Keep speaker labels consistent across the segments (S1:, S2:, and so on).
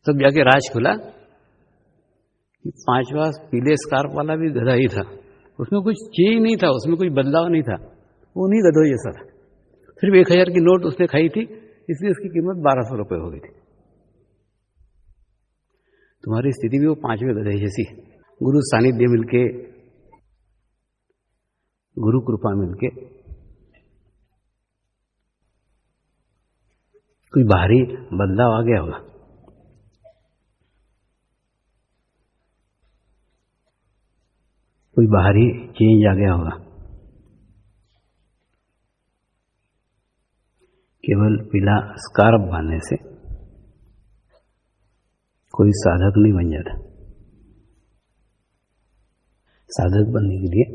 S1: तब जाके राज खुला कि 5वां पीले स्कार्फ वाला भी गधा ही था, उसमें कुछ चेंज नहीं था, उसमें कोई बदलाव नहीं था, वो नहीं गधों जैसा था। सिर्फ 1000 की नोट उसने खाई थी, इसलिए उसकी कीमत 1200 रुपये हो गई थी। तुम्हारी स्थिति भी वो 5वें गधे जैसी। गुरु सानिध्य मिलके, गुरु कृपा मिलके कोई बाहरी बदलाव आ गया होगा, कोई बाहरी चेंज आ गया होगा। केवल पीला स्कार्फ बांधने से कोई साधक नहीं बन जाता। साधक बनने के लिए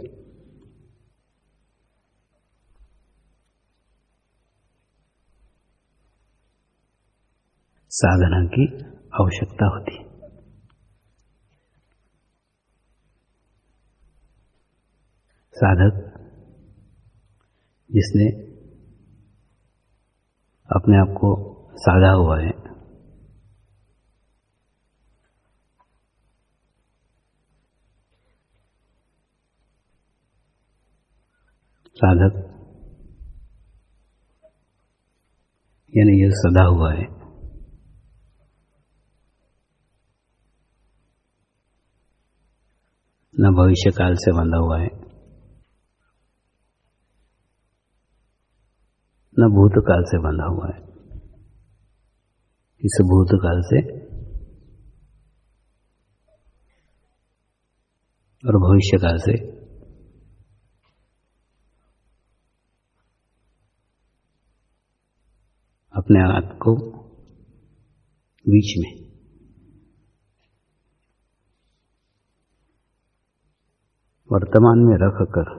S1: साधना की आवश्यकता होती है। साधक जिसने अपने आप को साधा हुआ है, साधक यानी यह सदा हुआ है, न भविष्य काल से बंधा हुआ है, न भूतकाल से बंधा हुआ है। इस भूतकाल से और भविष्य काल से अपने आप को बीच में वर्तमान में रखकर,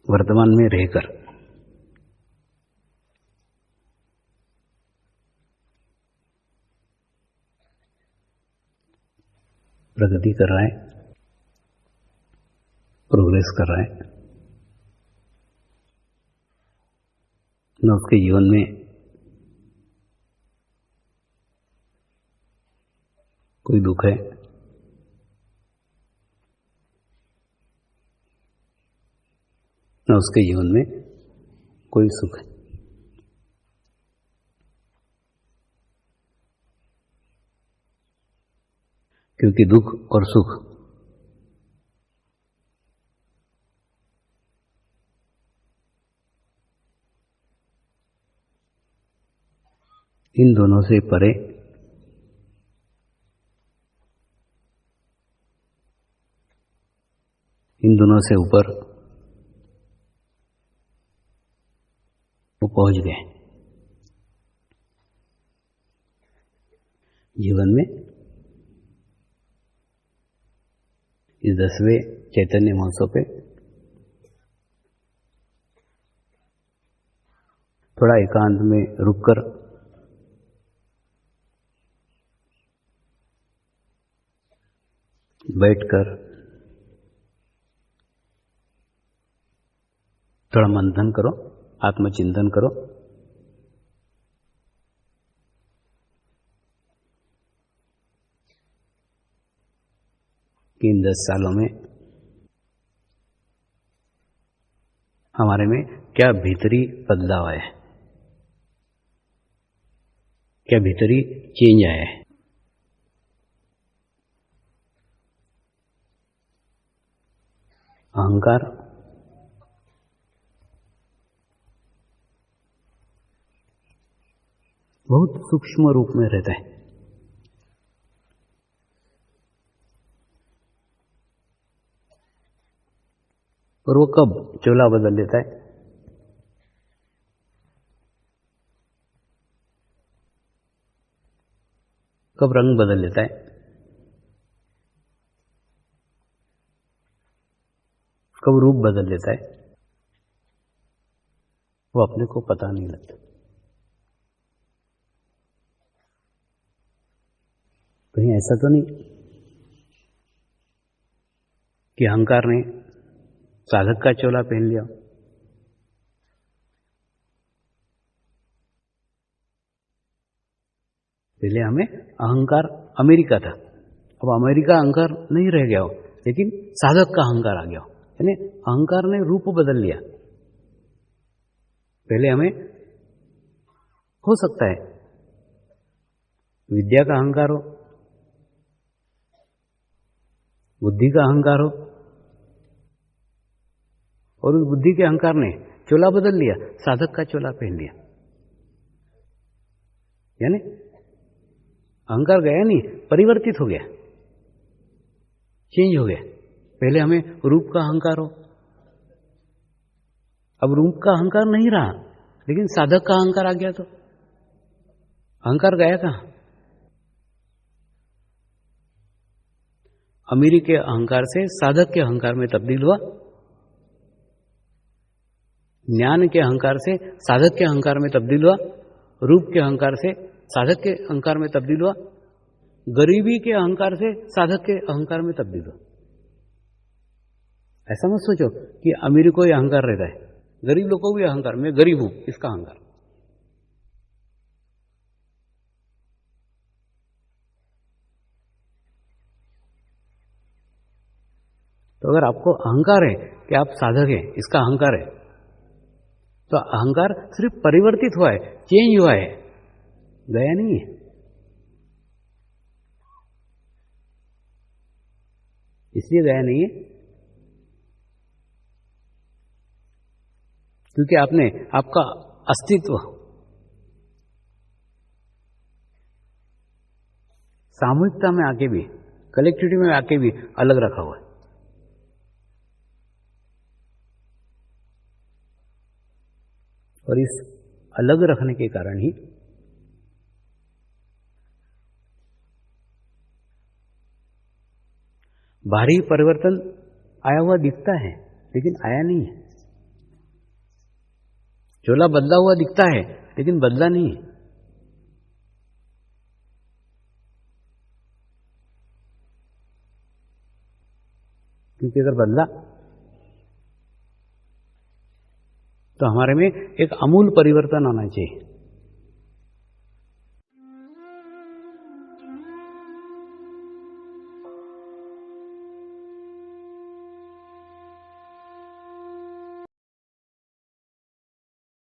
S1: वर्तमान में रहकर प्रगति कर रहा है, प्रोग्रेस कर रहा है। न उसके जीवन में कोई दुख है, न उसके जीवन में कोई सुख है। क्योंकि दुख और सुख इन दोनों से परे इन दोनों से ऊपर वो पहुंच गए। जीवन में इस 10वें चैतन्य महोत्सव पे थोड़ा एकांत में रुककर बैठकर थोड़ा मंथन करो, आत्मचिंतन करो। कि इन 10 सालों में हमारे में क्या भीतरी बदलाव आया है, क्या भीतरी चेंज आया है। अहंकार बहुत सूक्ष्म रूप में रहता है। और वो कब चोला बदल देता है, कब रंग बदल लेता है, कब रूप बदल लेता है, वो अपने को पता नहीं लगता। कहीं ऐसा तो नहीं कि अहंकार ने साधक का चोला पहन लिया। पहले हमें अहंकार अमेरिका था, अब अमेरिका अहंकार नहीं रह गया हो, लेकिन साधक का अहंकार आ गया हो, यानी अहंकार ने रूप बदल लिया। पहले हमें हो सकता है विद्या का अहंकार हो, बुद्धि का अहंकार हो, और उस बुद्धि के अहंकार ने चोला बदल लिया, साधक का चोला पहन लिया। यानी अहंकार गया नहीं, परिवर्तित हो गया, चेंज हो गया। पहले हमें रूप का अहंकार हो, अब रूप का अहंकार नहीं रहा, लेकिन साधक का अहंकार आ गया, तो अहंकार गया कहां? अमीरी के अहंकार से साधक के अहंकार में तब्दील हुआ, ज्ञान के अहंकार से साधक के अहंकार में तब्दील हुआ, रूप के अहंकार से साधक के अहंकार में तब्दील हुआ, गरीबी के अहंकार से साधक के अहंकार में तब्दील हुआ। ऐसा मत सोचो कि अमीर को ही अहंकार रहता है, गरीब लोगों को भी अहंकार, मैं गरीब हूं, इसका अहंकार। तो अगर आपको अहंकार है कि आप साधक हैं, इसका अहंकार है, तो अहंकार सिर्फ परिवर्तित हुआ है, चेंज हुआ है, गया नहीं है। इसलिए गया नहीं है क्योंकि आपने आपका अस्तित्व सामूहिकता में आके भी, कलेक्टिविटी में आके भी अलग रखा हुआ है। और इस अलग रखने के कारण ही बाहरी परिवर्तन आया हुआ दिखता है, लेकिन आया नहीं है। चोला बदला हुआ दिखता है, लेकिन बदला नहीं है। क्योंकि अगर बदला तो हमारे में एक आमूल परिवर्तन आना चाहिए।